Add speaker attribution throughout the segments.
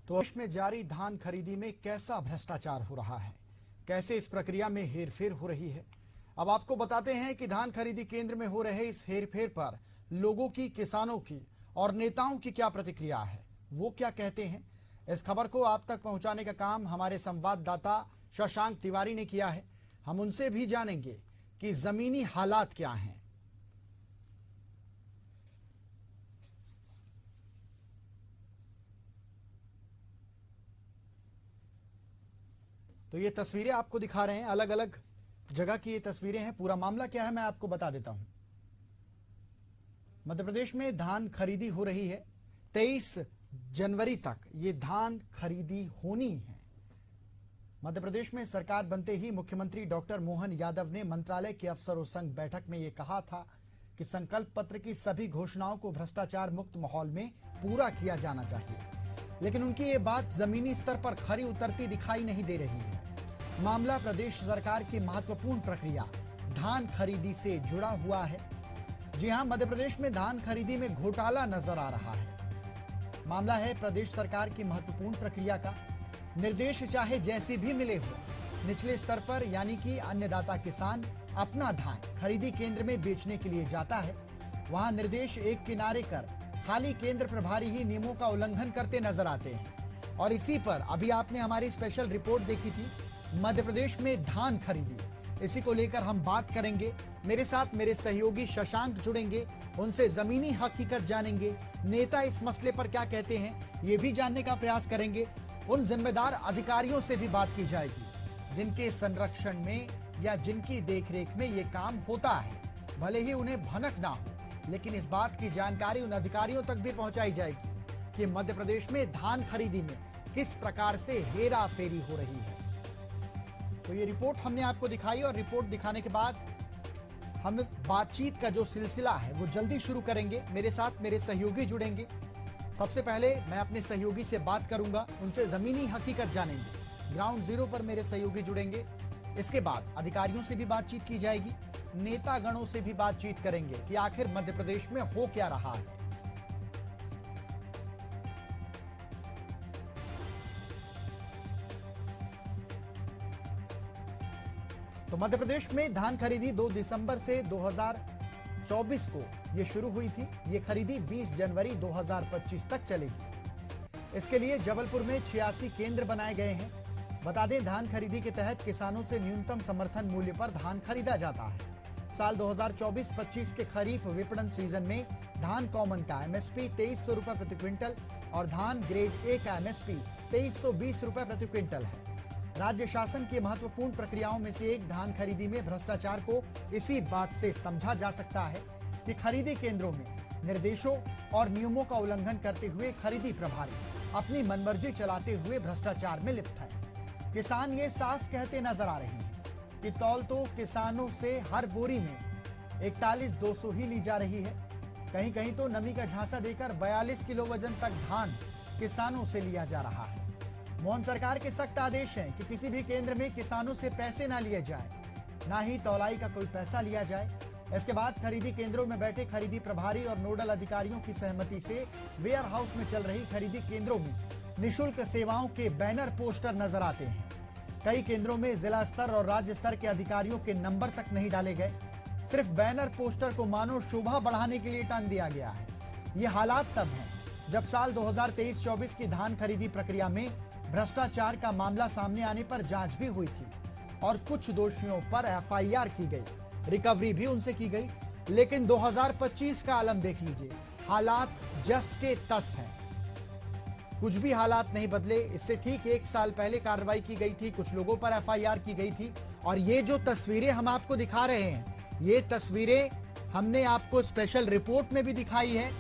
Speaker 1: तो देश में जारी धान खरीदी में कैसा भ्रष्टाचार हो रहा है, कैसे इस प्रक्रिया में हेरफेर हो रही है। अब आपको बताते हैं कि धान खरीदी केंद्र में हो रहे इस हेरफेर पर लोगों की, किसानों की और नेताओं की क्या प्रतिक्रिया है, वो क्या कहते हैं। इस खबर को आप तक पहुंचाने का काम हमारे संवाददाता शशांक तिवारी ने किया है। हम उनसे भी जानेंगे कि जमीनी हालात क्या हैं। तो ये तस्वीरें आपको दिखा रहे हैं, अलग अलग जगह की ये तस्वीरें हैं। पूरा मामला क्या है मैं आपको बता देता हूं। मध्य प्रदेश में धान खरीदी हो रही है। 23 जनवरी तक ये धान खरीदी होनी है। मध्य प्रदेश में सरकार बनते ही मुख्यमंत्री डॉक्टर मोहन यादव ने मंत्रालय के अफसरों संग बैठक में ये कहा था कि संकल्प पत्र की सभी घोषणाओं को भ्रष्टाचार मुक्त माहौल में पूरा किया जाना चाहिए, लेकिन उनकी ये बात जमीनी स्तर पर खरी उतरती दिखाई नहीं दे रही है। मामला प्रदेश सरकार की महत्वपूर्ण प्रक्रिया धान खरीदी से जुड़ा हुआ है। जी हां, मध्य प्रदेश में धान खरीदी में घोटाला नजर आ रहा है। मामला है प्रदेश सरकार की महत्वपूर्ण प्रक्रिया का। निर्देश चाहे जैसे भी मिले हो, निचले स्तर पर यानी कि अन्नदाता किसान अपना धान खरीदी केंद्र में बेचने के लिए जाता है। वहां निर्देश एक किनारे कर खाली केंद्र प्रभारी ही नियमों का उल्लंघन करते नजर आते हैं। और इसी पर अभी आपने हमारी स्पेशल रिपोर्ट देखी थी, मध्य प्रदेश में धान खरीदी। इसी को लेकर हम बात करेंगे। मेरे साथ मेरे सहयोगी शशांक जुड़ेंगे, उनसे जमीनी हकीकत जानेंगे। नेता इस मसले पर क्या कहते हैं ये भी जानने का प्रयास करेंगे। उन जिम्मेदार अधिकारियों से भी बात की जाएगी जिनके संरक्षण में या जिनकी देखरेख में ये काम होता है। भले ही उन्हें भनक ना हो, लेकिन इस बात की जानकारी उन अधिकारियों तक भी पहुंचाई जाएगी कि मध्य प्रदेश में धान खरीदी में किस प्रकार से हेरा फेरी हो रही है। तो ये रिपोर्ट हमने आपको दिखाई और रिपोर्ट दिखाने के बाद हम बातचीत का जो सिलसिला है वो जल्दी शुरू करेंगे। मेरे साथ मेरे सहयोगी जुड़ेंगे। सबसे पहले मैं अपने सहयोगी से बात करूंगा, उनसे जमीनी हकीकत जानेंगे। ग्राउंड जीरो पर मेरे सहयोगी जुड़ेंगे। इसके बाद अधिकारियों से भी बातचीत की जाएगी, नेतागणों से भी बातचीत करेंगे कि आखिर मध्य प्रदेश में हो क्या रहा है। तो मध्य प्रदेश में धान खरीदी 2 दिसंबर से 2024 को ये शुरू हुई थी। ये खरीदी 20 जनवरी 2025 तक चलेगी। इसके लिए जबलपुर में 86 केंद्र बनाए गए हैं। बता दें, धान खरीदी के तहत किसानों से न्यूनतम समर्थन मूल्य पर धान खरीदा जाता है। साल 2024-25 के खरीफ विपणन सीजन में धान कॉमन का एमएसपी 2300 रुपए प्रति क्विंटल और धान ग्रेड ए का एमएसपी 2320 रुपए प्रति क्विंटल है। राज्य शासन की महत्वपूर्ण प्रक्रियाओं में से एक धान खरीदी में भ्रष्टाचार को इसी बात से समझा जा सकता है कि खरीदी केंद्रों में निर्देशों और नियमों का उल्लंघन करते हुए खरीदी प्रभारी अपनी मनमर्जी चलाते हुए भ्रष्टाचार में लिप्त है। किसान ये साफ कहते नजर आ रहे हैं कि तौल तो किसानों से हर बोरी में 41,200 ही ली जा रही है। कहीं कहीं तो नमी का झांसा देकर 42 किलो वजन तक धान किसानों से लिया जा रहा है। मोहन सरकार के सख्त आदेश हैं कि किसी भी केंद्र में किसानों से पैसे ना लिए जाए, ना ही तौलाई का कोई पैसा लिया जाए। इसके बाद खरीदी केंद्रों में बैठे खरीदी प्रभारी और नोडल अधिकारियों की सहमति से वेयर हाउस में चल रही खरीदी केंद्रों में निःशुल्क सेवाओं के बैनर पोस्टर नजर आते हैं। कई केंद्रों में जिला स्तर और राज्य स्तर के अधिकारियों के नंबर तक नहीं डाले गए, सिर्फ बैनर पोस्टर को मानो शोभा बढ़ाने के लिए टांग दिया गया है। ये हालात तब हैं जब साल 2023-24 की धान खरीदी प्रक्रिया में भ्रष्टाचार का मामला सामने आने पर जांच भी हुई थी और कुछ दोषियों पर एफआईआर की गई, रिकवरी भी उनसे की गई। लेकिन 2025 का आलम देख लीजिए, हालात जस के तस हैं। कुछ भी हालात नहीं बदले। इससे ठीक 1 साल पहले कार्रवाई की गई थी, कुछ लोगों पर एफआईआर की गई थी। और ये जो तस्वीरें हम आपको दिखा रहे हैं, ये तस्वीरें हमने आपको स्पेशल रिपोर्ट में भी दिखाई है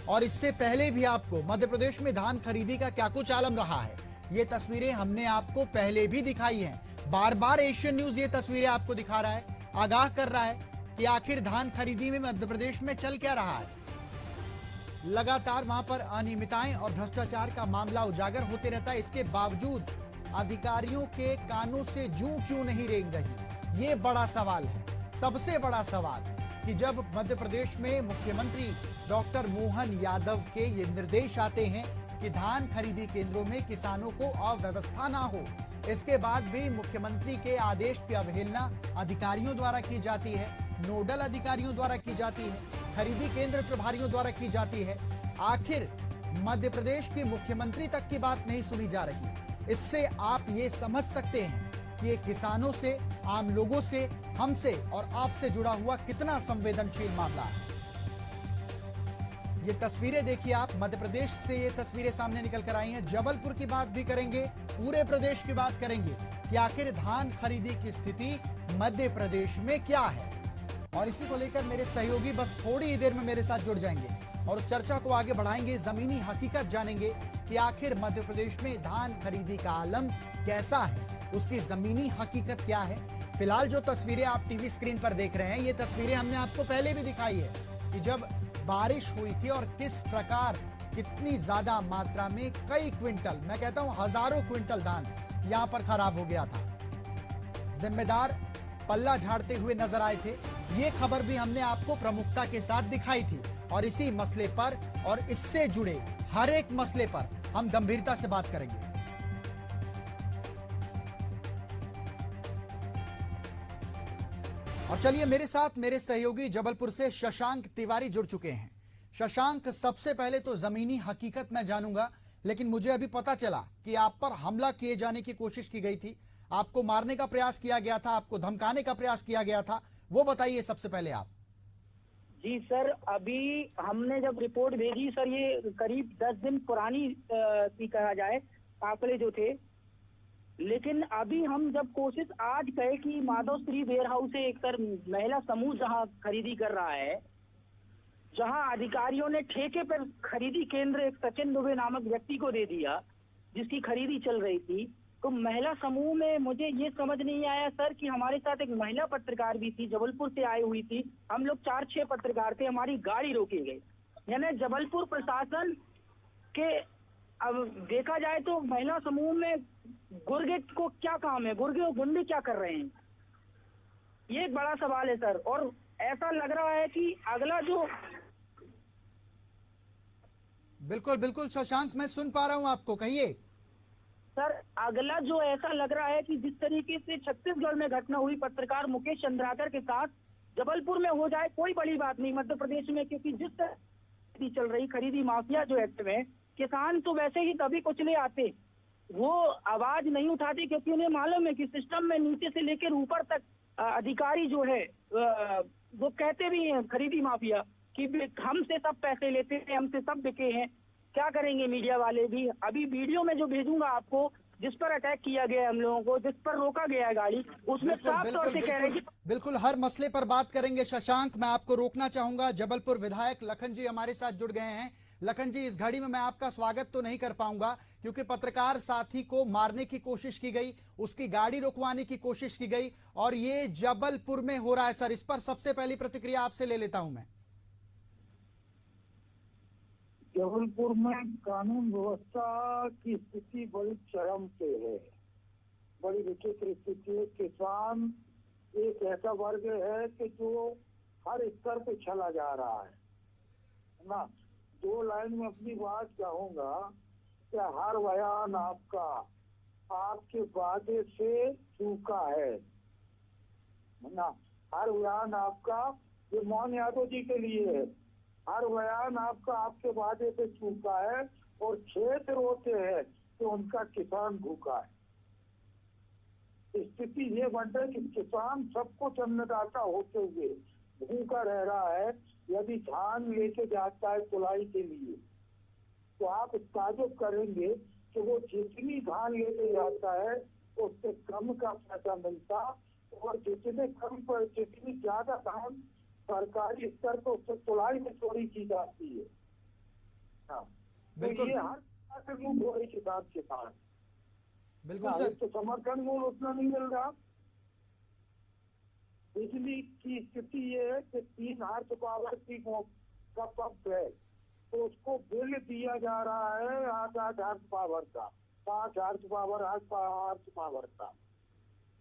Speaker 1: और इससे पहले भी आपको मध्य प्रदेश में धान खरीदी का क्या कुछ आलम रहा है, ये तस्वीरें हमने आपको पहले भी दिखाई हैं। बार बार एशियन न्यूज ये तस्वीरें आपको दिखा रहा है, आगाह कर रहा है कि आखिर धान खरीदी में मध्य प्रदेश में चल क्या रहा है। लगातार वहां पर अनियमितताएं और भ्रष्टाचार का मामला उजागर होते रहता है। इसके बावजूद अधिकारियों के कानों से जूं क्यों नहीं रेंग रही, ये बड़ा सवाल है। सबसे बड़ा सवाल कि जब मध्य प्रदेश में मुख्यमंत्री डॉक्टर मोहन यादव के ये निर्देश आते हैं कि धान खरीदी केंद्रों में किसानों को अव्यवस्था ना हो। इसके बाद भी मुख्यमंत्री के आदेश की अवहेलना अधिकारियों द्वारा की जाती है, नोडल अधिकारियों द्वारा की जाती है, खरीदी केंद्र प्रभारियों द्वारा की जाती है। आखिर मध्य प्रदेश के मुख्यमंत्री तक की बात नहीं सुनी जा रही। इससे आप ये समझ सकते हैं कि ये किसानों से, आम लोगों से, हमसे और आपसे जुड़ा हुआ कितना संवेदनशील मामला है। ये तस्वीरें देखिए आप, मध्य प्रदेश से ये तस्वीरें सामने निकल कर आई हैं। जबलपुर की बात भी करेंगे, पूरे प्रदेश की बात करेंगे कि आखिर धान खरीदी की स्थिति मध्य प्रदेश में क्या है। और इसी को लेकर मेरे सहयोगी बस थोड़ी ही देर में मेरे साथ जुड़ जाएंगे और उस चर्चा को आगे बढ़ाएंगे, जमीनी हकीकत जानेंगे कि आखिर मध्य प्रदेश में धान खरीदी का आलम कैसा है, उसकी जमीनी हकीकत क्या है। फिलहाल जो तस्वीरें आप टीवी स्क्रीन पर देख रहे हैं, ये तस्वीरें हमने आपको पहले भी दिखाई है कि जब बारिश हुई थी और किस प्रकार कितनी ज्यादा मात्रा में कई क्विंटल, मैं कहता हूं हजारों क्विंटल धान यहां पर खराब हो गया था। जिम्मेदार पल्ला झाड़ते हुए नजर आए थे। ये खबर भी हमने आपको प्रमुखता के साथ दिखाई थी और इसी मसले पर और इससे जुड़े हर एक मसले पर हम गंभीरता से बात करेंगे। और चलिए मेरे साथ मेरे सहयोगी जबलपुर से शशांक तिवारी जुड़ चुके हैं। शशांक, सबसे पहले तो जमीनी हकीकत मैं जानूंगा, लेकिन मुझे अभी पता चला कि आप पर हमला किए जाने की कोशिश की गई थी, आपको मारने का प्रयास किया गया था, आपको धमकाने का प्रयास किया गया था, वो बताइए सबसे पहले आप।
Speaker 2: जी सर, अभी हमने जब रिपोर्ट भेजी सर, ये करीब 10 दिन पुरानी की कहा जाए आंकड़े जो थे, लेकिन अभी हम जब कोशिश आज कहे कि माधव श्री वेयर हाउस से एक सर महिला समूह जहां खरीदी कर रहा है, जहां अधिकारियों ने ठेके पर खरीदी केंद्र एक सचिन दुबे नामक व्यक्ति को दे दिया जिसकी खरीदी चल रही थी, तो महिला समूह में मुझे ये समझ नहीं आया सर कि हमारे साथ एक महिला पत्रकार भी थी, जबलपुर से आई हुई थी, हम लोग 4-6 पत्रकार थे, हमारी गाड़ी रोकी गई। यानी जबलपुर प्रशासन के, अब देखा जाए तो महिला समूह में गुर्गे को क्या काम है, गुर्गे और गुंडे क्या कर रहे हैं, ये एक बड़ा सवाल है सर। और ऐसा लग रहा है कि अगला जो,
Speaker 1: बिल्कुल बिल्कुल शशांक, मैं सुन पा रहा हूं आपको, कहिए
Speaker 2: सर। अगला जो ऐसा लग रहा है कि जिस तरीके से छत्तीसगढ़ में घटना हुई पत्रकार मुकेश चंद्राकर के साथ, जबलपुर में हो जाए कोई बड़ी बात नहीं मध्य प्रदेश में, क्योंकि जिस तरह चल रही खरीदी माफिया जो एक्ट में, किसान तो वैसे ही कभी कुचले आते, वो आवाज नहीं उठाते क्योंकि उन्हें मालूम है कि सिस्टम में नीचे से लेकर ऊपर तक अधिकारी जो है वो कहते भी हैं खरीदी माफिया कि हमसे सब पैसे लेते हैं, हमसे सब बिके हैं। क्या करेंगे मीडिया वाले भी। अभी वीडियो में जो भेजूंगा आपको, जिस पर अटैक किया गया है हम लोगों को, जिस पर रोका गया है गाड़ी, उसमें साफ तौर से कह रहे हैं।
Speaker 1: बिल्कुल हर मसले पर बात करेंगे शशांक, मैं आपको रोकना चाहूंगा। जबलपुर विधायक लखन जी हमारे साथ जुड़ गए हैं। लखन जी, इस घड़ी में मैं आपका स्वागत तो नहीं कर पाऊंगा क्योंकि पत्रकार साथी को मारने की कोशिश की गई, उसकी गाड़ी रुकवाने की कोशिश की गई और ये जबलपुर में हो रहा है सर। इस पर सबसे पहली प्रतिक्रिया आपसे ले लेता हूं मैं।
Speaker 3: जबलपुर में कानून व्यवस्था की स्थिति बड़ी चरम पे है, बड़ी विचित्र स्थिति है। किसान एक ऐसा वर्ग है कि जो हर स्तर पे चला जा रहा है ना। 2 लाइन में अपनी बात कहूंगा कि हर बयान आपका आपके वादे से चूका है ना। हर बयान आपका, ये मोहन यादव जी के लिए है, हर बयान आपका आपके वादे से चूका है और खेत रोते हैं कि उनका किसान भूखा है। स्थिति ये बन रही है कि किसान सब कुछ अन्नदाता होते हुए भूखा रह रहा है। यदि धान लेके जाता है तुलाई के लिए तो आप ताजुब करेंगे कि वो जितनी धान लेके जाता है उससे कम का पैसा मिलता और जितनी ज्यादा धान सरकारी स्तर पर उससे तुलाई में चोरी की जाती है। हाँ, तो ये हर तरह से लूट हो रही किसान के पास।
Speaker 1: बिल्कुल सर।
Speaker 3: तो समर्थन मूल्य उतना नहीं मिल रहा। बिजली की स्थिति ये है कि 3 हॉर्स पावर की का पंप है तो उसको बिल दिया जा रहा है 8 हॉर्स पावर का, 5 हॉर्स पावर, 8 हॉर्स पावर का।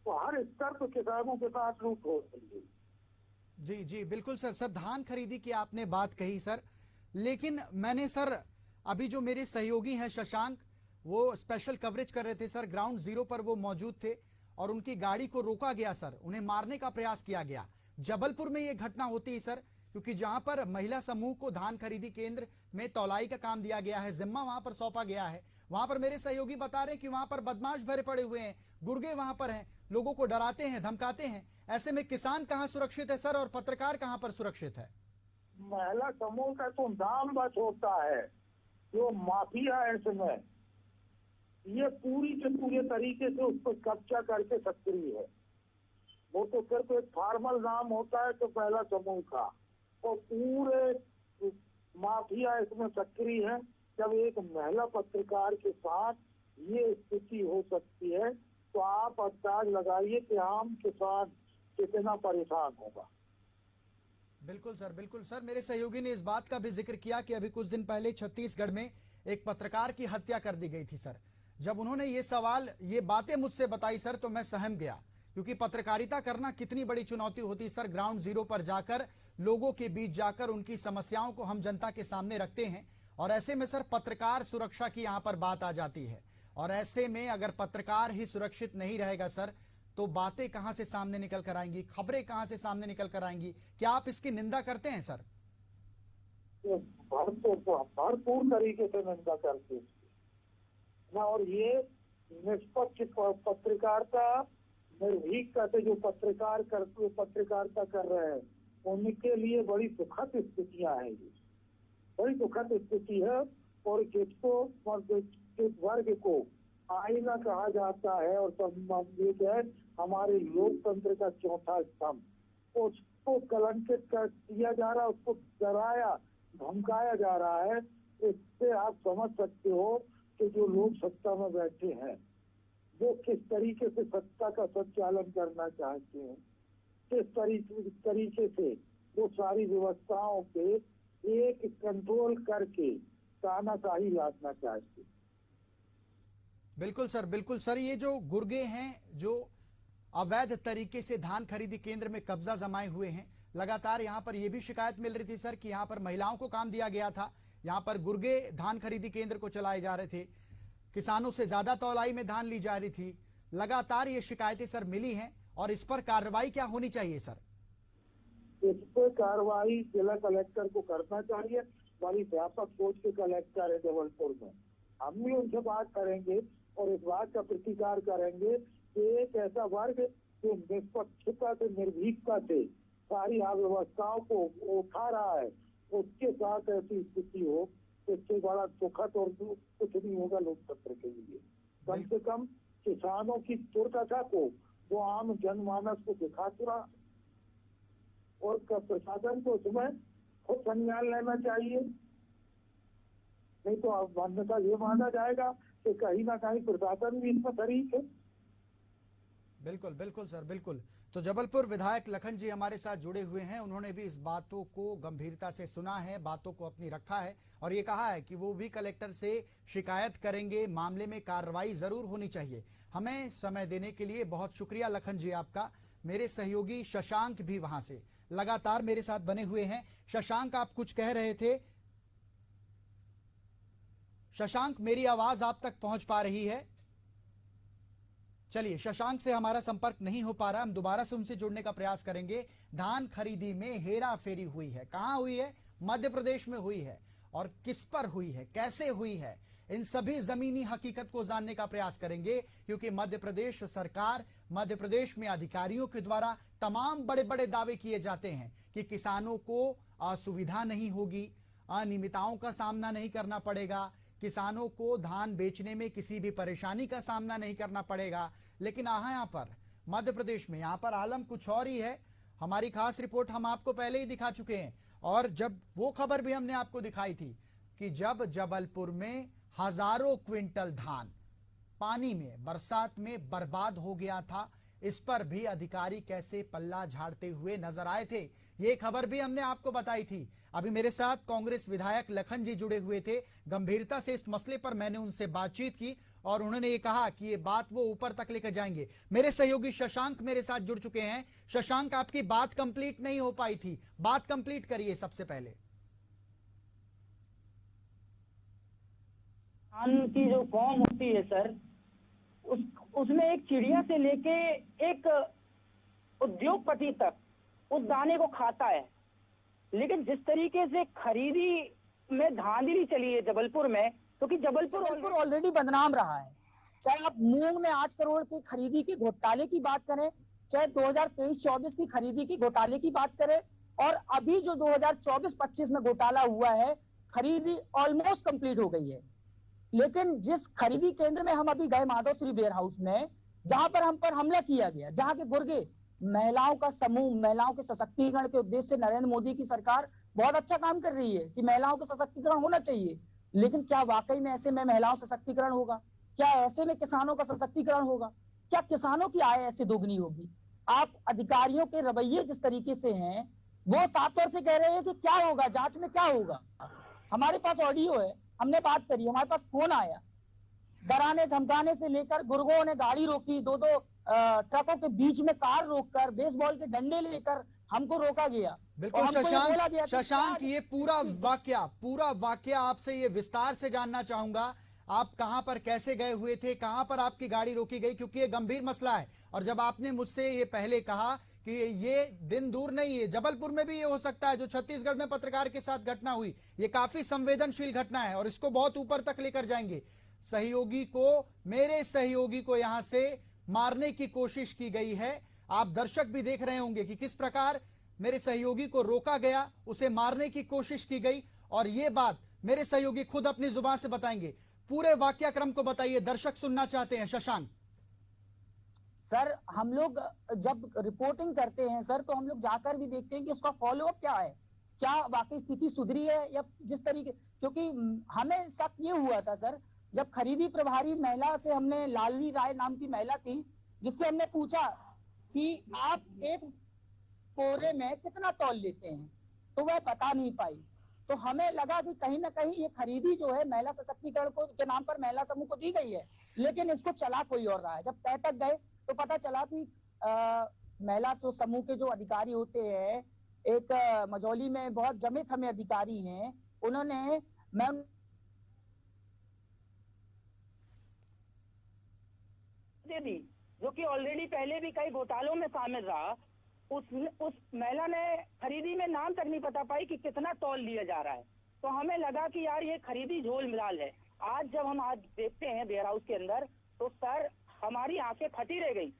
Speaker 3: तो हर स्तर पर किसानों के साथ लूट हो रही है।
Speaker 1: जी जी बिल्कुल सर। सर धान खरीदी की आपने बात कही सर, लेकिन मैंने सर अभी जो मेरे सहयोगी हैं शशांक, वो स्पेशल कवरेज कर रहे थे सर, ग्राउंड जीरो पर वो मौजूद थे और उनकी गाड़ी को रोका गया सर, उन्हें मारने का प्रयास किया गया। जबलपुर में ये घटना होती है सर, क्योंकि जहां पर महिला समूह को धान खरीदी केंद्र में तौलाई का काम दिया गया है, जिम्मा वहां पर सौंपा गया है, वहां पर मेरे सहयोगी बता रहे हैं कि वहां पर बदमाश भरे पड़े हुए हैं, गुर्गे वहां पर हैं, लोगों को डराते हैं, धमकाते हैं। ऐसे में किसान कहां सुरक्षित है सर और पत्रकार कहां पर सुरक्षित है?
Speaker 3: महिला समूह का तो नाम बस होता है, जो माफिया है इसमें, ये पूरी के पूरे तरीके से उस पर कब्जा करके सक्रिय है। वो तो सिर्फ एक फॉर्मल नाम होता है तो महिला समूह का, और पूरे माफिया इसमें सक्रिय है। जब एक महिला पत्रकार के साथ ये स्थिति हो सकती है तो आप अंदाज लगाइए कि आम किसान कितना परेशान होगा।
Speaker 1: बिल्कुल सर, मेरे सहयोगी ने इस बात का भी जिक्र किया कि अभी कुछ दिन पहले छत्तीसगढ़ में एक पत्रकार की हत्या कर दी गई थी सर। जब उन्होंने ये बातें मुझसे बताई सर तो मैं सहम गया, क्योंकि पत्रकारिता करना कितनी बड़ी चुनौती होती है सर। ग्राउंड जीरो पर जाकर, लोगों के बीच जाकर उनकी समस्याओं को हम जनता के सामने रखते हैं, और ऐसे में सर पत्रकार सुरक्षा की यहाँ पर बात आ जाती है। और ऐसे में अगर पत्रकार ही सुरक्षित नहीं रहेगा सर, तो बातें कहां से सामने निकल कर आएंगी, खबरें कहां से सामने निकल कर आएंगी? क्या आप इसकी निंदा करते हैं सर?
Speaker 3: भरपूर तरीके से निंदा करते हैं ना, और ये निष्पक्ष पत्रकारिता, निर्भीकता से जो पत्रकारिता कर रहे हैं उनके लिए बड़ी सुखद स्थितियां हैं। ये बड़ी सुखद स्थिति है, और जिस वर्ग को आईना कहा जाता है और सम्मानित है, हमारे लोकतंत्र का चौथा स्तंभ, उसको कलंकित कर दिया जा रहा है, उसको डराया धमकाया जा रहा है। इससे आप समझ सकते हो कि जो लोग सत्ता में बैठे हैं वो किस तरीके से सत्ता का संचालन करना चाहते हैं, किस तरीके से वो सारी व्यवस्थाओं पे एक कंट्रोल करके तानाशाही लादना चाहते हैं।
Speaker 1: बिल्कुल सर, ये जो गुर्गे हैं, जो अवैध तरीके से धान खरीदी केंद्र में कब्जा जमाए हुए हैं, लगातार यहाँ पर यह भी शिकायत मिल रही थी सर कि यहाँ पर महिलाओं को काम दिया गया था, यहाँ पर गुर्गे धान खरीदी केंद्र को चलाए जा रहे थे, किसानों से ज्यादा तौलाई में धान ली जा रही थी। लगातार ये शिकायतें सर मिली हैं, और इस पर कार्रवाई क्या होनी चाहिए सर?
Speaker 3: इस पर कार्रवाई जिला कलेक्टर को करना चाहिए। बड़ी व्यापक सोच के कलेक्टर है जबलपुर में, हम भी उनसे बात करेंगे और इस बात का प्रतिकार करेंगे कि एक ऐसा वर्ग जो निष्पक्षता से, निर्भीकता से सारी अव्यवस्थाओं को उठा रहा है, उसके साथ ऐसी स्थिति हो, इससे बड़ा सुखद और कुछ नहीं होगा लोकतंत्र के लिए। कम से कम किसानों की दुर्दशा को वो आम जनमानस को दिखा चुका, और प्रशासन को उसमें खुद संज्ञान लेना चाहिए। नहीं तो अन्यथा ये माना जाएगा कि कहीं ना कहीं प्रशासन भी इसमें शरीक है।
Speaker 1: बिल्कुल सर, बिल्कुल। तो जबलपुर विधायक लखन जी हमारे साथ जुड़े हुए हैं, उन्होंने भी इस बातों को गंभीरता से सुना है, बातों को अपनी रखा है, और ये कहा है कि वो भी कलेक्टर से शिकायत करेंगे, मामले में कार्रवाई जरूर होनी चाहिए। हमें समय देने के लिए बहुत शुक्रिया लखन जी आपका। मेरे सहयोगी शशांक भी वहां से लगातार मेरे साथ बने हुए हैं। शशांक, आप कुछ कह रहे थे? शशांक, मेरी आवाज आप तक पहुंच पा रही है? चलिए, शशांक से हमारा संपर्क नहीं हो पा रहा, हम दोबारा से उनसे जुड़ने का प्रयास करेंगे। धान खरीदी में हेरा फेरी हुई है, कहां हुई है? मध्य प्रदेश में हुई है, और किस पर हुई है, कैसे हुई है, इन सभी जमीनी हकीकत को जानने का प्रयास करेंगे, क्योंकि मध्य प्रदेश सरकार, मध्य प्रदेश में अधिकारियों के द्वारा तमाम बड़े बड़े दावे किए जाते हैं कि किसानों को असुविधा नहीं होगी, अनियमितताओं का सामना नहीं करना पड़ेगा, किसानों को धान बेचने में किसी भी परेशानी का सामना नहीं करना पड़ेगा। लेकिन यहाँ पर मध्य प्रदेश में यहाँ पर आलम कुछ और ही है। हमारी खास रिपोर्ट हम आपको पहले ही दिखा चुके हैं, और जब वो खबर भी हमने आपको दिखाई थी कि जब जबलपुर में हजारों क्विंटल धान पानी में, बरसात में बर्बाद हो गया था, इस पर भी अधिकारी कैसे पल्ला झाड़ते हुए नजर आए थे, ये खबर भी हमने आपको बताई थी। अभी मेरे साथ कांग्रेस विधायक लखन जी जुड़े हुए थे, गंभीरता से इस मसले पर मैंने उनसे बातचीत की, और उन्होंने ये कहा कि ये बात वो ऊपर तक लेकर जाएंगे। मेरे सहयोगी शशांक मेरे साथ जुड़ चुके हैं। शशांक, आपकी बात कंप्लीट नहीं हो पाई थी, बात कंप्लीट करिए सबसे पहले।
Speaker 2: धान की जो फॉर्म होती है सर, उस उसमें एक चिड़िया से लेके एक उद्योगपति तक उस दाने को खाता है। लेकिन जिस तरीके से खरीदी में धांधली चली है जबलपुर में, क्योंकि
Speaker 4: जबलपुर ऑलरेडी बदनाम रहा है। चाहे आप मूंग में 8 करोड़ की खरीदी के घोटाले की बात करें, चाहे 2023-24 की खरीदी की घोटाले की बात करें, और अभी जो 2024-25 में घोटाला हुआ है, खरीदी ऑलमोस्ट कंप्लीट हो गई है। लेकिन जिस खरीदी केंद्र में हम अभी गए, माधोश्री वेयर हाउस में, जहां पर हम पर हमला किया गया, जहां के गुर्गे महिलाओं का समूह, महिलाओं के सशक्तिकरण के उद्देश्य से नरेंद्र मोदी की सरकार बहुत अच्छा काम कर रही है कि महिलाओं का सशक्तिकरण होना चाहिए। लेकिन क्या वाकई में ऐसे में महिलाओं सशक्तिकरण होगा? क्या ऐसे में किसानों का सशक्तिकरण होगा? क्या किसानों की आय ऐसे दोगुनी होगी? आप अधिकारियों के रवैये जिस तरीके से हैं, वो साफ तौर से कह रहे हैं कि क्या होगा, जांच में क्या होगा। हमारे पास ऑडियो है, हमने बात करी, हमारे पास फोन आया, डराने धमकाने से लेकर गुर्गों ने गाड़ी रोकी, दो ट्रकों के बीच में कार रोककर बेसबॉल के डंडे लेकर हमको रोका गया।
Speaker 1: बिल्कुल शशांक, ये पूरा वाकया आपसे ये विस्तार से जानना चाहूंगा। आप कहां पर कैसे गए हुए थे, कहां पर आपकी गाड़ी रोकी गई, क्योंकि ये गंभीर मसला है। और जब आपने मुझसे ये पहले कहा कि ये दिन दूर नहीं है, जबलपुर में भी ये हो सकता है, जो छत्तीसगढ़ में पत्रकार के साथ घटना हुई, ये काफी संवेदनशील घटना है और इसको बहुत ऊपर तक लेकर जाएंगे। सहयोगी को, मेरे सहयोगी को यहां से मारने की कोशिश की गई है। आप दर्शक भी देख रहे होंगे कि किस प्रकार मेरे सहयोगी को रोका गया, उसे मारने की कोशिश की गई, और ये बात मेरे सहयोगी खुद अपनी जुबान से बताएंगे। पूरे वाक्यक्रम को बताइए, दर्शक सुनना चाहते हैं। शशांक
Speaker 4: सर, हम लोग जब रिपोर्टिंग करते हैं सर, तो हम लोग जाकर भी देखते हैं कि उसका फॉलोअप क्या है, क्या वाकई स्थिति सुधरी है या जिस तरीके, क्योंकि हमें शक ये हुआ था सर, जब खरीदी प्रभारी महिला से हमने, लालनी राय नाम की महिला थी, जिससे हमने पूछा कि आप एक कोरे में कितना तौल लेते हैं, तो वह बता नहीं पाई। तो हमें लगा कि कहीं ना कहीं ये खरीदी जो है महिला सशक्तिकरण को के नाम पर महिला समूह को दी गई है, लेकिन इसको चला कोई और रहा है। जब तय तक गए तो पता चला कि महिला समूह के जो अधिकारी होते हैं, एक मझौली में बहुत जमे थमे अधिकारी हैं, उन्होंने
Speaker 2: दी, जो कि ऑलरेडी पहले भी कई घोटालों में शामिल रहा। उस महिला ने खरीदी में नाम तक नहीं पता पाई कि कितना तौल लिया जा रहा है। तो हमें लगा कि यार ये खरीदी झोल मिलाल है। आज जब हम देखते हैं वेयर हाउस के अंदर, तो सर हमारी आंखें फटी रह गई।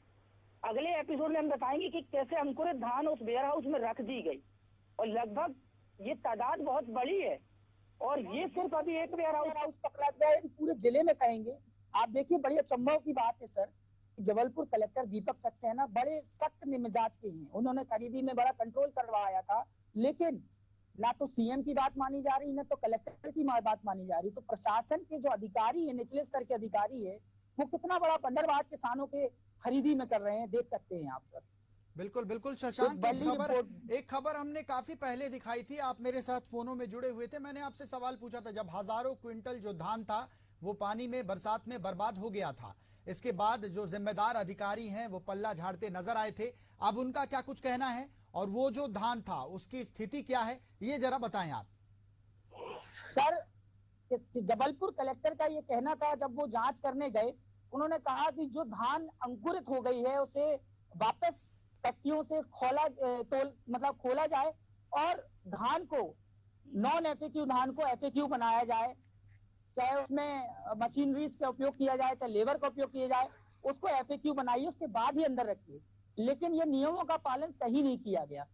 Speaker 2: अगले एपिसोड में हम बताएंगे कि कैसे अंकुरित धान उस वेयर हाउस में रख दी गई, और लगभग ये तादाद बहुत बड़ी है। और ये सिर्फ अभी एक वेयर हाउस
Speaker 4: पकड़ा गया है, पूरे जिले में कहेंगे। आप देखिए, बड़ी अचंभव की बात है सर, जबलपुर कलेक्टर दीपक सक्सेना बड़े सख्त मिजाज के हैं। उन्होंने खरीदी में बड़ा कंट्रोल करवाया था, लेकिन ना तो सीएम की बात मानी जा रही, ना तो कलेक्टर की बात मानी जा रही। तो प्रशासन के जो अधिकारी है, निचले स्तर के अधिकारी है, वो कितना बड़ा बंदरबाट किसानों के खरीदी में कर रहे हैं, देख सकते हैं आप सर।
Speaker 1: बिल्कुल बिल्कुल शशांक, एक खबर हमने काफी पहले दिखाई थी, आप मेरे साथ फोनों में जुड़े हुए थे। मैंने आपसे सवाल पूछा था, जब हजारों क्विंटल जो धान था वो पानी में, बरसात में बर्बाद हो गया था, इसके बाद जो जिम्मेदार अधिकारी हैं वो पल्ला झाड़ते नजर आए थे। अब उनका क्या कुछ कहना है, और वो जो धान था उसकी स्थिति क्या है, ये जरा बताएं आप।
Speaker 4: सर, जबलपुर कलेक्टर का ये कहना था, जब वो जांच करने गए, उन्होंने कहा कि जो धान अंकुरित हो गई है उसे वापस कट्टियों से खोला जाए, और धान को, नॉन एफएक्यू धान को एफएक्यू बनाया जाए, चाहे उसमें मशीनरीज का उपयोग किया जाए, चाहे लेबर का उपयोग किया जाए, उसको एफएक्यू बनाइए, उसके बाद ही अंदर रखिए। लेकिन ये नियमों का पालन कहीं नहीं किया गया।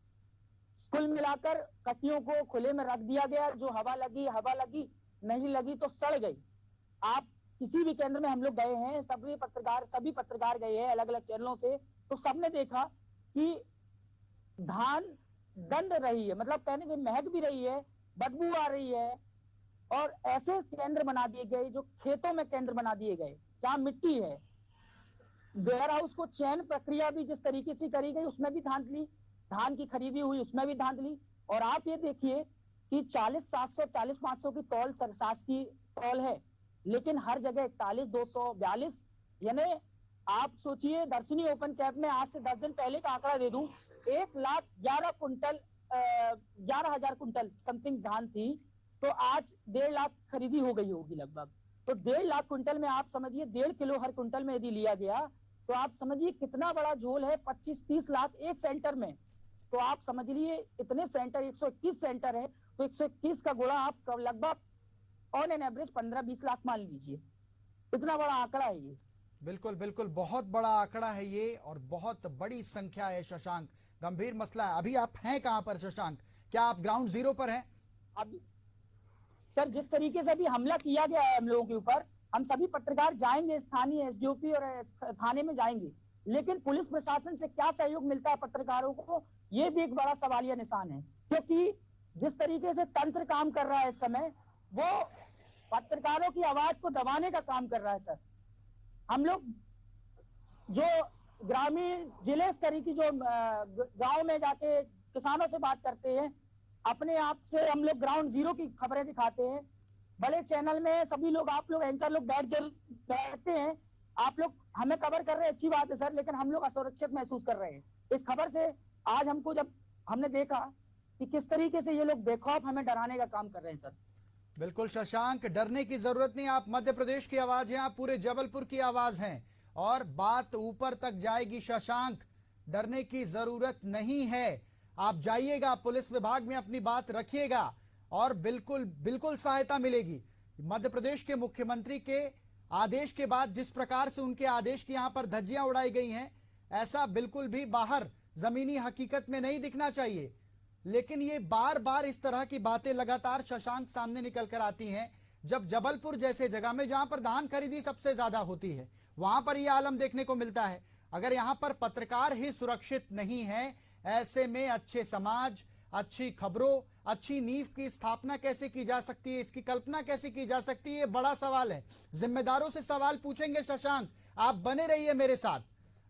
Speaker 4: कुल मिलाकर कट्टियों को खुले में रख दिया गया, जो हवा लगी नहीं लगी तो सड़ गई। आप किसी भी केंद्र में हम लोग गए हैं, सभी पत्रकार गए हैं अलग अलग चैनलों से, तो सबने देखा कि धान गंध रही है, मतलब कहने की महक भी रही है, बदबू आ रही है। और ऐसे केंद्र बना दिए गए, जो खेतों में केंद्र बना दिए गए जहां मिट्टी है। वेयर हाउस को चयन प्रक्रिया भी जिस तरीके से करी गई, उसमें भी धांधली, धान की खरीदी हुई उसमें भी धांधली। और आप ये देखिए कि 40,700 40,500 की तौल सरसास की तौल है, लेकिन हर जगह 41,242, यानी आप सोचिए, दर्शनी ओपन कैप में आज से 10 दिन पहले का आंकड़ा दे दूं, 1,11,000 कुंटल समथिंग धान थी, तो आज 1.5 लाख खरीदी हो गई होगी लगभग। तो 1.5 लाख क्विंटल में आप समझिए 1.5 किलो हर क्विंटल में यदि लिया गया तो आप समझिए कितना बड़ा झोल है, 25-30 लाख एक सेंटर में। तो आप समझ लिए इतने सेंटर, 121 सेंटर है, तो 121 का गुणा आप लगभग ऑन एन एवरेज 15-20 लाख मान लीजिए, इतना बड़ा आंकड़ा है ये।
Speaker 1: बिल्कुल बिल्कुल, बहुत बड़ा आंकड़ा है ये और बहुत बड़ी संख्या है शशांक, गंभीर मसला है। अभी आप हैं कहां पर शशांक? क्या आप ग्राउंड जीरो पर हैं?
Speaker 4: अब सर जिस तरीके से अभी हमला किया गया है हम लोगों के ऊपर, हम सभी पत्रकार जाएंगे स्थानीय एसडीओपी और थाने में जाएंगे, लेकिन पुलिस प्रशासन से क्या सहयोग मिलता है पत्रकारों को, ये भी एक बड़ा सवालिया निशान है। क्योंकि जिस तरीके से तंत्र काम कर रहा है इस समय, वो पत्रकारों की आवाज को दबाने का काम कर रहा है। सर हम लोग जो ग्रामीण जिले स्तर की जो गांव में जाके किसानों से बात करते हैं, अपने आप से हम लोग ग्राउंड जीरो की खबरें दिखाते हैं। बड़े चैनल में सभी लोग, आप लोग एंकर लोग बैठते हैं, आप लोग हमें कवर कर रहे हैं, अच्छी बात है सर, लेकिन हम लोग असुरक्षित महसूस कर रहे हैं इस खबर से। आज हमको जब हमने देखा कि किस तरीके से ये लोग बेखौफ हमें डराने का काम कर रहे हैं। सर
Speaker 1: बिल्कुल शशांक, डरने की जरूरत नहीं, आप मध्य प्रदेश की आवाज हैं, आप पूरे जबलपुर की आवाज हैं और बात ऊपर तक जाएगी शशांक, डरने की जरूरत नहीं है। आप जाइएगा, पुलिस विभाग में अपनी बात रखिएगा और बिल्कुल बिल्कुल सहायता मिलेगी। मध्य प्रदेश के मुख्यमंत्री के आदेश के बाद जिस प्रकार से उनके आदेश की यहां पर धज्जियां उड़ाई गई हैं, ऐसा बिल्कुल भी बाहर जमीनी हकीकत में नहीं दिखना चाहिए। लेकिन ये बार बार इस तरह की बातें लगातार शशांक सामने निकल कर आती हैं, जब जबलपुर जैसे जगह में जहां पर धान खरीदी सबसे ज्यादा होती है, वहां पर यह आलम देखने को मिलता है। अगर यहां पर पत्रकार ही सुरक्षित नहीं है, ऐसे में अच्छे समाज, अच्छी खबरों, अच्छी नींव की स्थापना कैसे की जा सकती है, इसकी कल्पना कैसे की जा सकती है, ये बड़ा सवाल है। जिम्मेदारों से सवाल पूछेंगे शशांक, आप बने रहिए मेरे साथ,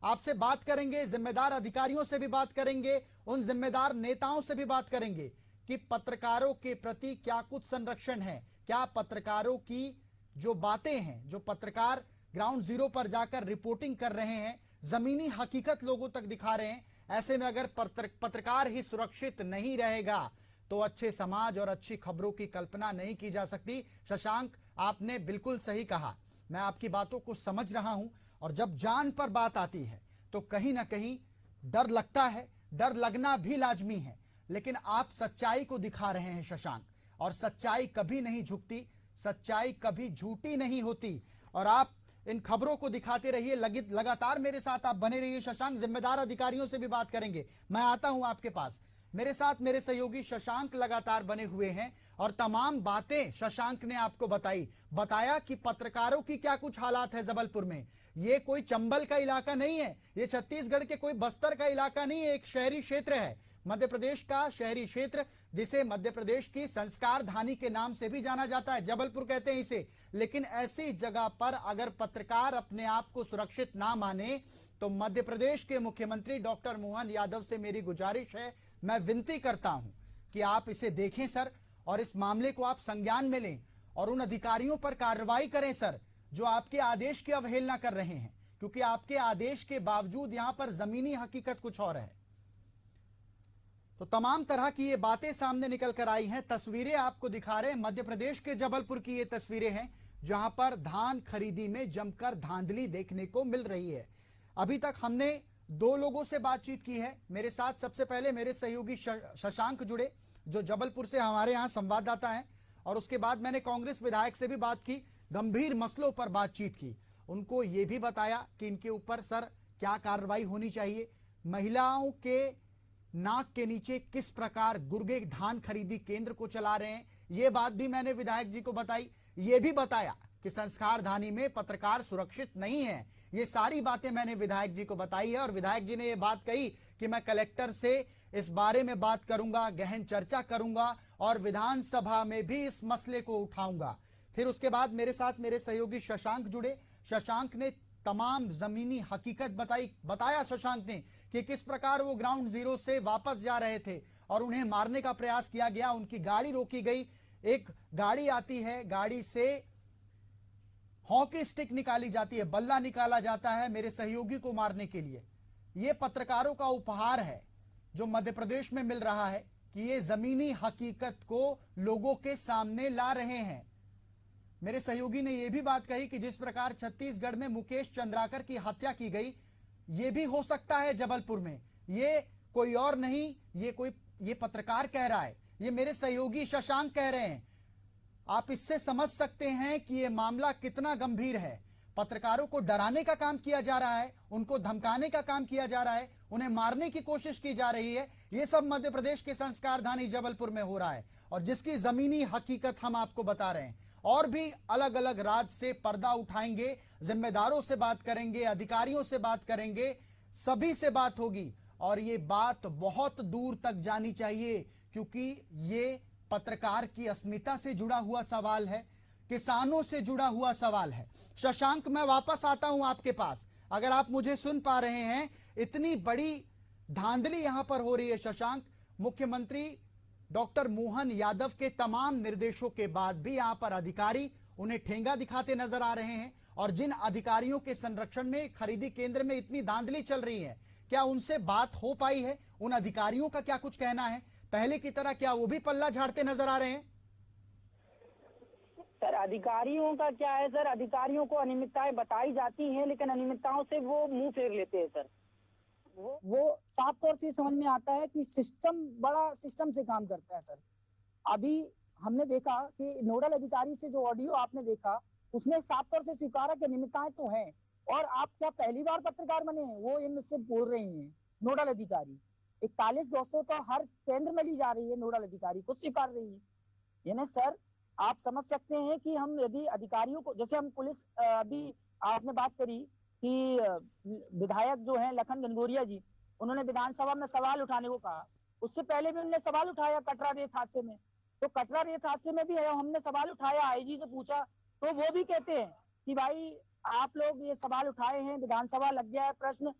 Speaker 1: आपसे बात करेंगे, जिम्मेदार अधिकारियों से भी बात करेंगे, उन जिम्मेदार नेताओं से भी बात करेंगे कि पत्रकारों के प्रति क्या कुछ संरक्षण है, क्या पत्रकारों की जो बातें हैं, जो पत्रकार ग्राउंड जीरो पर जाकर रिपोर्टिंग कर रहे हैं, जमीनी हकीकत लोगों तक दिखा रहे हैं, ऐसे में अगर पत्रकार ही सुरक्षित नहीं रहेगा तो अच्छे समाज और अच्छी खबरों की कल्पना नहीं की जा सकती। शशांक, आपने बिल्कुल सही कहा, मैं आपकी बातों को समझ रहा हूं और जब जान पर बात आती है तो कहीं ना कहीं डर लगता है, डर लगना भी लाजमी है, लेकिन आप सच्चाई को दिखा रहे हैं शशांक, और सच्चाई कभी नहीं झुकती, सच्चाई कभी झूठी नहीं होती। और आप इन खबरों को दिखाते रहिए, लगातार मेरे साथ आप बने रहिए शशांक, जिम्मेदार अधिकारियों से भी बात करेंगे, मैं आता हूं आपके पास। मेरे साथ मेरे सहयोगी शशांक लगातार बने हुए हैं और तमाम बातें शशांक ने आपको बताया कि पत्रकारों की क्या कुछ हालात है जबलपुर में। ये कोई चंबल का इलाका नहीं है, ये छत्तीसगढ़ के कोई बस्तर का इलाका नहीं है, एक शहरी क्षेत्र है, मध्य प्रदेश का शहरी क्षेत्र, जिसे मध्य प्रदेश की संस्कार धानी के नाम से भी जाना जाता है, जबलपुर कहते हैं इसे। लेकिन ऐसी जगह पर अगर पत्रकार अपने आप को सुरक्षित ना माने तो मध्य प्रदेश के मुख्यमंत्री डॉक्टर मोहन यादव से मेरी गुजारिश है, मैं विनती करता हूं कि आप इसे देखें सर, और इस मामले को आप संज्ञान में लें और उन अधिकारियों पर कार्रवाई करें सर जो आपके आदेश की अवहेलना कर रहे हैं, क्योंकि आपके आदेश के बावजूद यहां पर जमीनी हकीकत कुछ और है। तो तमाम तरह की ये बातें सामने निकल कर आई हैं, तस्वीरें आपको दिखा रहे हैं, मध्य प्रदेश के जबलपुर की ये तस्वीरें हैं जहां पर धान खरीदी में जमकर धांधली देखने को मिल रही है। अभी तक हमने 2 लोगों से बातचीत की है, मेरे साथ सबसे पहले मेरे सहयोगी शशांक जुड़े जो जबलपुर से हमारे यहाँ संवाददाता हैं, और उसके बाद मैंने कांग्रेस विधायक से भी बात की, गंभीर मसलों पर बातचीत की, उनको ये भी बताया कि इनके ऊपर सर क्या कार्रवाई होनी चाहिए, महिलाओं के नाक के नीचे किस प्रकार गुर्गे धान खरीदी केंद्र को चला रहे हैं, ये बात भी मैंने विधायक जी को बताई। ये भी बताया कि संस्कार धानी में पत्रकार सुरक्षित नहीं है, ये सारी बातें मैंने विधायक जी को बताई है। और विधायक जी ने ये बात कही कि मैं कलेक्टर से इस बारे में बात करूंगा, गहन चर्चा करूंगा और विधानसभा में भी इस मसले को उठाऊंगा। फिर उसके बाद मेरे साथ मेरे सहयोगी शशांक जुड़े, शशांक ने तमाम जमीनी हकीकत बताया शशांक ने कि किस प्रकार वो ग्राउंड जीरो से वापस जा रहे थे और उन्हें मारने का प्रयास किया गया, उनकी गाड़ी रोकी गई, एक गाड़ी आती है, गाड़ी से हॉकी स्टिक निकाली जाती है, बल्ला निकाला जाता है मेरे सहयोगी को मारने के लिए। ये पत्रकारों का उपहार है जो मध्य प्रदेश में मिल रहा है कि ये जमीनी हकीकत को लोगों के सामने ला रहे हैं। मेरे सहयोगी ने यह भी बात कही कि जिस प्रकार छत्तीसगढ़ में मुकेश चंद्राकर की हत्या की गई, ये भी हो सकता है जबलपुर में। ये कोई और नहीं, ये पत्रकार कह रहा है, ये मेरे सहयोगी शशांक कह रहे हैं। आप इससे समझ सकते हैं कि ये मामला कितना गंभीर है। पत्रकारों को डराने का काम किया जा रहा है, उनको धमकाने का काम किया जा रहा है, उन्हें मारने की कोशिश की जा रही है। ये सब मध्य प्रदेश के संस्कारधानी जबलपुर में हो रहा है और जिसकी जमीनी हकीकत हम आपको बता रहे हैं। और भी अलग अलग राज्य से पर्दा उठाएंगे, जिम्मेदारों से बात करेंगे, अधिकारियों से बात करेंगे, सभी से बात होगी और ये बात बहुत दूर तक जानी चाहिए, क्योंकि ये पत्रकार की अस्मिता से जुड़ा हुआ सवाल है, किसानों से जुड़ा हुआ सवाल है। शशांक, मैं वापस आता हूं आपके पास, अगर आप मुझे सुन पा रहे हैं। इतनी बड़ी धांधली यहां पर हो रही है शशांक। मुख्यमंत्री डॉक्टर मोहन यादव के तमाम निर्देशों के बाद भी यहां पर अधिकारी उन्हें ठेंगा दिखाते नजर आ रहे हैं और जिन अधिकारियों के संरक्षण में खरीदी केंद्र में इतनी धांधली चल रही है, क्या उनसे बात हो पाई है? उन अधिकारियों का क्या कुछ कहना है? पहले की तरह क्या वो भी पल्ला झाड़ते नजर आ रहे हैं?
Speaker 2: सर, अधिकारियों का क्या है सर, अधिकारियों को अनियमितताएं बताई जाती हैं, लेकिन अनियमितताओं से वो मुंह फेर लेते हैं सर।
Speaker 4: वो साफ तौर से समझ में आता है कि सिस्टम बड़ा सिस्टम से काम करता है सर। अभी हमने देखा कि नोडल अधिकारी से जो ऑडियो आपने देखा, उसने साफ तौर से स्वीकारा कि अनियमितताएं तो हैं। और आप क्या पहली बार पत्रकार बने हैं? वो ये मुझसे बोल रही हैं नोडल अधिकारी। 41,200 तो हर केंद्र में ली जा रही है, नोडल अधिकारी को स्वीकार रही है। यानी सर, आप समझ सकते हैं कि हम यदि अधिकारियों को, जैसे हम पुलिस, अभी आपने बात करी कि विधायक जो है लखन घनघोरिया जी, उन्होंने विधानसभा में सवाल उठाने को कहा। उससे पहले भी उन्होंने सवाल उठाया कटरा रेत हादसे में। तो कटरा रेत हादसे में भी हमने सवाल उठाया, आईजी से पूछा, तो वो भी कहते हैं कि भाई आप लोग ये सवाल उठाए हैं, विधानसभा लग गया है प्रश्न,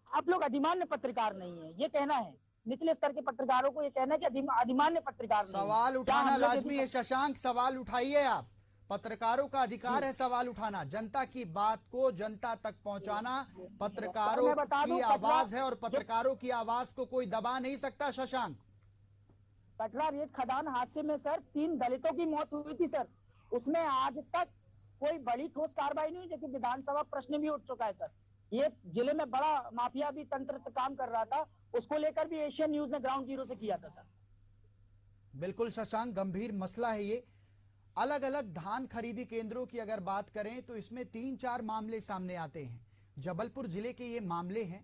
Speaker 4: आप लोग अधिमान्य पत्रकार नहीं है, ये कहना है। निचले स्तर के पत्रकारों को ये कहना है कि अधिमान्य पत्रकार नहीं।
Speaker 1: सवाल उठाना लाजमी है शशांक, सवाल उठाइए आप। पत्रकारों का अधिकार है सवाल उठाना, जनता की बात को जनता तक पहुंचाना पत्रकारों की आवाज है और पत्रकारों की आवाज को कोई दबा नहीं सकता। शशांक,
Speaker 4: कटरा रेत खदान हादसे में सर 3 दलितों की मौत हुई थी सर, उसमें आज तक कोई बड़ी ठोस कार्रवाई नहीं, जबकि विधानसभा प्रश्न भी उठ चुका है सर। ये जिले में बड़ा माफिया भी तंत्र काम कर रहा था, उसको लेकर भी एशियन न्यूज ने ग्राउंड जीरो से किया था सर।
Speaker 1: बिल्कुल शशांक, गंभीर मसला है ये। अलग अलग धान खरीदी केंद्रों की अगर बात करें तो इसमें 3-4 मामले सामने आते हैं। जबलपुर जिले के ये मामले हैं,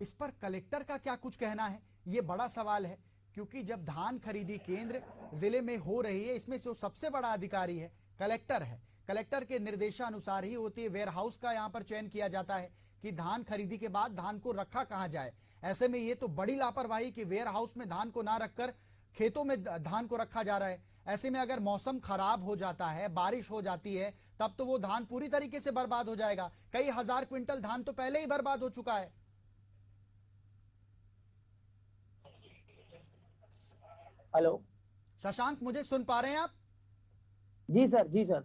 Speaker 1: इस पर कलेक्टर का क्या कुछ कहना है, ये बड़ा सवाल है। क्योंकि जब धान खरीदी केंद्र जिले में हो रही है, इसमें जो सबसे बड़ा अधिकारी है कलेक्टर है, कलेक्टर के निर्देशानुसार ही होती है। वेयर हाउस का यहाँ पर चयन किया जाता है कि धान खरीदी के बाद धान को रखा कहाँ जाए। ऐसे में ये तो बड़ी लापरवाही कि वेयर हाउस में धान को ना रखकर खेतों में धान को रखा जा रहा है। ऐसे में अगर मौसम खराब हो जाता है, बारिश हो जाती है, तब तो वो धान पूरी तरीके से बर्बाद हो जाएगा। कई हजार क्विंटल धान तो पहले ही बर्बाद हो चुका है।
Speaker 4: हेलो
Speaker 1: शशांक, मुझे सुन पा रहे हैं आप?
Speaker 4: जी सर, जी सर।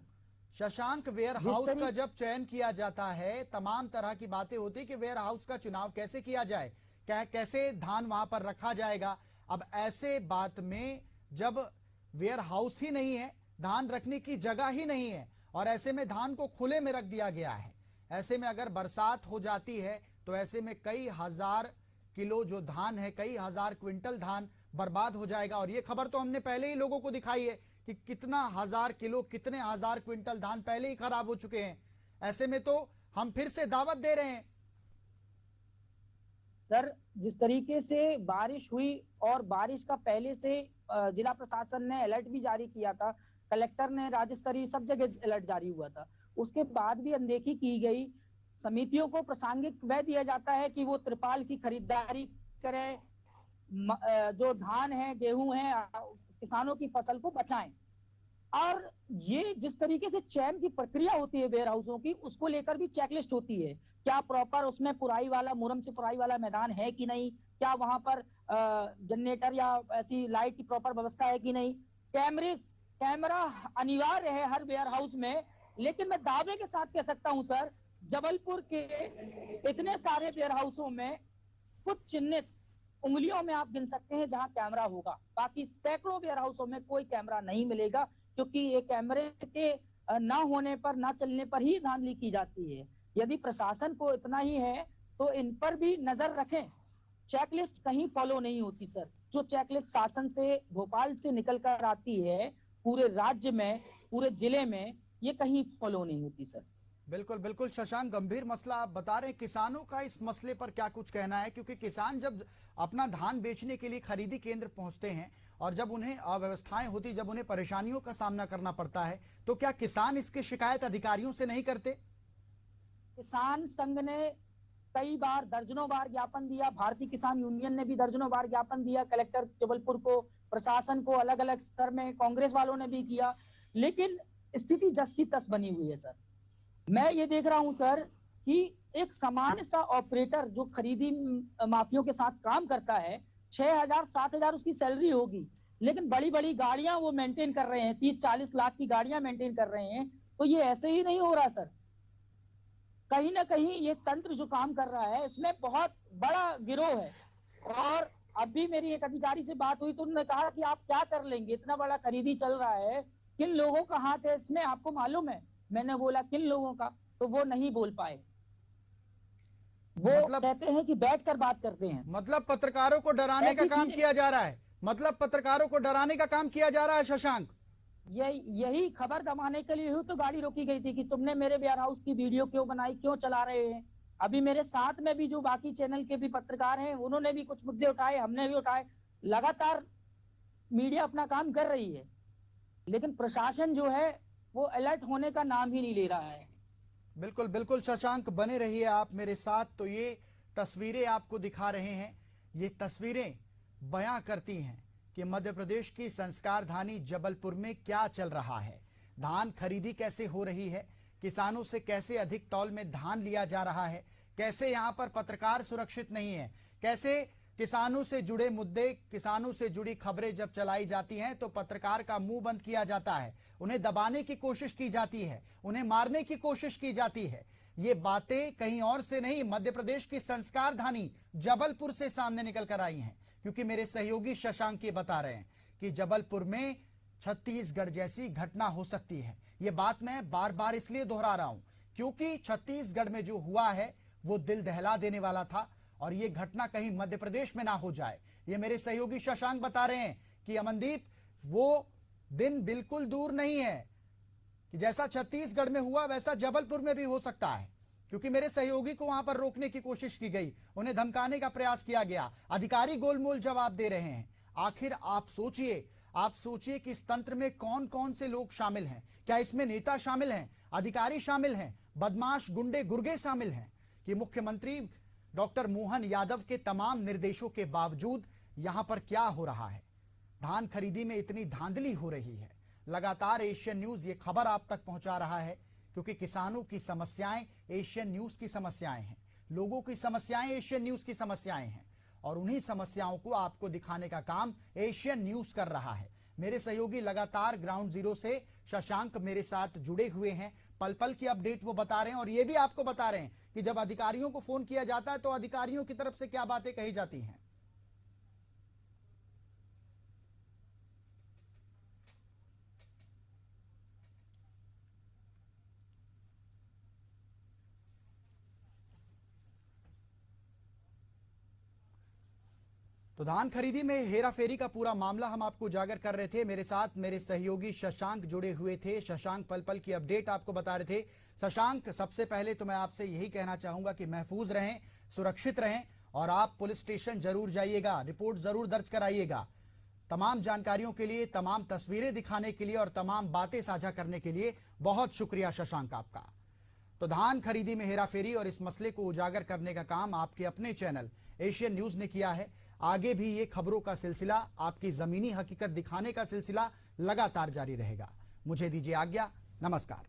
Speaker 1: शशांक, वेयर हाउस का जब चयन किया जाता है, तमाम तरह की बातें होती कि वेयर हाउस का चुनाव कैसे किया जाए, कैसे धान वहां पर रखा जाएगा। अब ऐसे बात में जब वेयर हाउस ही नहीं है, धान रखने की जगह ही नहीं है और ऐसे में धान को खुले में रख दिया गया है, ऐसे में अगर बरसात हो जाती है तो ऐसे में कई हजार किलो जो धान है, कई हजार क्विंटल धान बर्बाद हो जाएगा। और ये खबर तो हमने पहले ही लोगों को दिखाई है कि कितना हजार किलो, कितने हजार क्विंटल धान पहले ही खराब हो चुके हैं। ऐसे में तो हम फिर से दावत दे रहे हैं
Speaker 4: सर। जिस तरीके से बारिश हुई और बारिश का पहले से जिला प्रशासन ने अलर्ट भी जारी किया था, कलेक्टर ने राज्य स्तरीय सब जगह अलर्ट जारी हुआ था, उसके बाद भी अनदेखी की गई। समितियों को प्रासंगिक वह दिया जाता है कि वो त्रिपाल की खरीदारी करें, जो धान है, गेहूं है, किसानों की फसल को बचाएं। और ये जिस तरीके से चयन की प्रक्रिया होती है वेयर हाउसों की, उसको लेकर भी चेकलिस्ट होती है। क्या प्रॉपर उसमें पुराई वाला, मुरम से पुराई वाला मैदान है कि नहीं, क्या वहां पर जनरेटर या ऐसी लाइट की प्रॉपर व्यवस्था है कि नहीं, कैमरा अनिवार्य है हर वेयर हाउस में। लेकिन मैं दावे के साथ कह सकता हूं सर, जबलपुर के इतने सारे वेयर हाउसों में कुछ चिन्हित उंगलियों में आप गिन सकते हैं जहां कैमरा होगा, बाकी सैकड़ों वेयर हाउसों में कोई कैमरा नहीं मिलेगा, क्योंकि ये कैमरे के ना होने पर, ना चलने पर ही धांधली की जाती है। यदि प्रशासन को इतना ही है तो इन पर भी नजर रखें। चेकलिस्ट कहीं फॉलो नहीं होती सर। जो चेकलिस्ट शासन से, भोपाल से निकल कर आती है पूरे राज्य में, पूरे जिले में, ये कहीं फॉलो नहीं होती सर।
Speaker 1: बिल्कुल बिल्कुल शशांक, गंभीर मसला आप बता रहे हैं। किसानों का इस मसले पर क्या कुछ कहना है? क्योंकि किसान जब अपना धान बेचने के लिए खरीदी केंद्र पहुंचते हैं और जब उन्हें अव्यवस्थाएं होती, जब उन्हें परेशानियों का सामना करना पड़ता है, तो क्या किसान इसकी शिकायत अधिकारियों से नहीं करते?
Speaker 4: किसान संघ ने कई बार, दर्जनों बार ज्ञापन दिया। भारतीय किसान यूनियन ने भी दर्जनों बार ज्ञापन दिया कलेक्टर जबलपुर को, प्रशासन को, अलग अलग स्तर में कांग्रेस वालों ने भी किया, लेकिन स्थिति जस की तस बनी हुई है सर। मैं ये देख रहा हूं सर कि एक सामान्य सा ऑपरेटर जो खरीदी माफियों के साथ काम करता है, 6,000 7,000 उसकी सैलरी होगी, लेकिन बड़ी बड़ी गाड़ियां वो मेंटेन कर रहे हैं, 30-40 लाख की गाड़ियां मेंटेन कर रहे हैं। तो ये ऐसे ही नहीं हो रहा सर। कहीं ना कहीं ये तंत्र जो काम कर रहा है, इसमें बहुत बड़ा गिरोह है। और अभी मेरी एक अधिकारी से बात हुई तो उन्होंने कहा कि आप क्या कर लेंगे, इतना बड़ा खरीदी चल रहा है, किन लोगों का हाथ है इसमें आपको मालूम है? मैंने बोला किन लोगों का, तो वो नहीं बोल पाए। वो कहते हैं कि बैठकर बात करते हैं।
Speaker 1: मतलब पत्रकारों को डराने का काम किया जा रहा है, मतलब पत्रकारों को डराने का काम किया जा रहा है शशांक।
Speaker 4: यही खबर दबाने के लिए ही तो गाड़ी रोकी गई थी कि तुमने मेरे वेयर हाउस की वीडियो क्यों बनाई, क्यों चला रहे हैं। अभी मेरे साथ में भी जो बाकी चैनल के भी पत्रकार हैं, उन्होंने भी कुछ मुद्दे उठाए, हमने भी उठाए। लगातार मीडिया अपना काम कर रही है, लेकिन प्रशासन जो है वो अलर्ट होने का नाम ही नहीं ले रहा है।
Speaker 1: बिल्कुल बिल्कुल शशांक, बने रहिए आप मेरे साथ। तो ये तस्वीरें आपको दिखा रहे हैं, ये तस्वीरें बयां करती हैं कि मध्य प्रदेश की संस्कार धानी जबलपुर में क्या चल रहा है। धान खरीदी कैसे हो रही है, किसानों से कैसे अधिक तौल में धान लिया जा रहा है, कैसे यहाँ पर पत्रकार सुरक्षित नहीं है, कैसे किसानों से जुड़े मुद्दे, किसानों से जुड़ी खबरें जब चलाई जाती हैं तो पत्रकार का मुंह बंद किया जाता है, उन्हें दबाने की कोशिश की जाती है, उन्हें मारने की कोशिश की जाती है। ये बातें कहीं और से नहीं, मध्य प्रदेश की संस्कार धानी जबलपुर से सामने निकल कर आई हैं। क्योंकि मेरे सहयोगी शशांक ये बता रहे हैं कि जबलपुर में छत्तीसगढ़ जैसी घटना हो सकती है। ये बात मैं बार बार इसलिए दोहरा रहा हूं क्योंकि छत्तीसगढ़ में जो हुआ है वो दिल दहला देने वाला था, और ये घटना कहीं मध्य प्रदेश में ना हो जाए। ये मेरे सहयोगी शशांक बता रहे हैं कि अमनदीप, वो दिन बिल्कुल दूर नहीं है कि जैसा छत्तीसगढ़ में हुआ वैसा जबलपुर में भी हो सकता है। क्योंकि मेरे सहयोगी को वहां पर रोकने की कोशिश की गई, उन्हें धमकाने का प्रयास किया गया, अधिकारी गोलमोल जवाब दे रहे हैं। आखिर आप सोचिए कि इस तंत्र में कौन कौन से लोग शामिल हैं। क्या इसमें नेता शामिल हैं, अधिकारी शामिल हैं, बदमाश गुंडे गुर्गे शामिल हैं? कि मुख्यमंत्री डॉक्टर मोहन यादव के तमाम निर्देशों के बावजूद यहां पर क्या हो रहा है? धान खरीदी में इतनी धांधली हो रही है। लगातार एशियन न्यूज ये खबर आप तक पहुंचा रहा है, क्योंकि किसानों की समस्याएं एशियन न्यूज की समस्याएं हैं, लोगों की समस्याएं एशियन न्यूज की समस्याएं हैं, और उन्हीं समस्याओं को आपको दिखाने का काम एशियन न्यूज कर रहा है। मेरे सहयोगी लगातार ग्राउंड जीरो से शशांक मेरे साथ जुड़े हुए हैं, पल पल की अपडेट वो बता रहे हैं, और ये भी आपको बता रहे हैं कि जब अधिकारियों को फोन किया जाता है तो अधिकारियों की तरफ से क्या बातें कही जाती हैं। तो धान खरीदी में हेराफेरी का पूरा मामला हम आपको उजागर कर रहे थे। मेरे साथ मेरे सहयोगी शशांक जुड़े हुए थे। शशांक पल पल की अपडेट आपको बता रहे थे। शशांक, सबसे पहले तो मैं आपसे यही कहना चाहूंगा कि महफूज रहें, सुरक्षित रहें, और आप पुलिस स्टेशन जरूर जाइएगा, रिपोर्ट जरूर दर्ज कराइएगा। तमाम जानकारियों के लिए, तमाम तस्वीरें दिखाने के लिए और तमाम बातें साझा करने के लिए बहुत शुक्रिया शशांक आपका। तो धान खरीदी में हेराफेरी और इस मसले को उजागर करने का काम आपके अपने चैनल एशियन न्यूज ने किया है। आगे भी ये खबरों का सिलसिला, आपकी जमीनी हकीकत दिखाने का सिलसिला लगातार जारी रहेगा। मुझे दीजिए आज्ञा, नमस्कार।